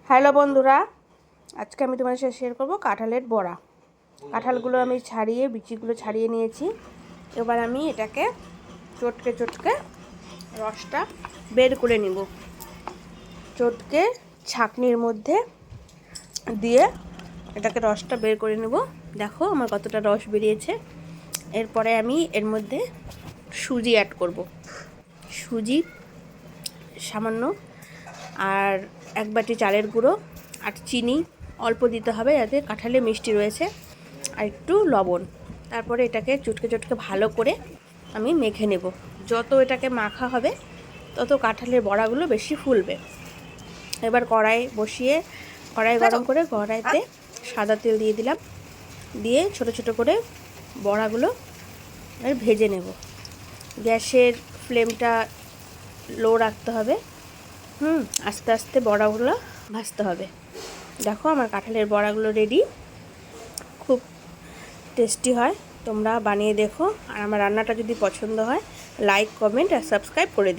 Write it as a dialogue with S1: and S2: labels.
S1: Hello বন্ধুরা, আজকে আমি তোমাদের সাথে শেয়ার করব কাঁঠালের বড়া। কাঁঠালগুলো আমি ছাড়িয়ে বিচিগুলো ছাড়িয়ে নিয়েছি। এবার আমি এটাকে চটকে চটকে রসটা বের করে নিব। চটকে ছাঁকনির মধ্যে দিয়ে এটাকে রসটা বের করে নেব। দেখো আমার কতটা রস বেরিয়েছে। এরপরে আমি এর মধ্যে সুজি অ্যাড করব। সুজি সামান্য, আর এক বাটি চালের গুঁড়ো, আর চিনি অল্প দিতে হবে, যাতে কাঁঠালে মিষ্টি রয়েছে, আর একটু লবণ। তারপরে এটাকে চটকে চটকে ভালো করে আমি মেখে নেব। যত এটাকে মাখা হবে তত কাঁঠালের বড়াগুলো বেশি ফুলবে। এবার কড়াই বসিয়ে কড়াই গরম করে কড়াইতে সাদা তেল দিয়ে দিলাম, দিয়ে ছোট ছোট করে বড়াগুলো ভেজে নেব। গ্যাসের ফ্লেমটা লো রাখতে হবে। আস্তে আস্তে বড়াগুলো ভাজতে হবে। দেখো আমার কাঁঠালের বড়াগুলো রেডি। খুব টেস্টি হয়, তোমরা বানিয়ে দেখো। আর আমার রান্নাটা যদি পছন্দ হয়, লাইক, কমেন্ট আর সাবস্ক্রাইব করে দিও।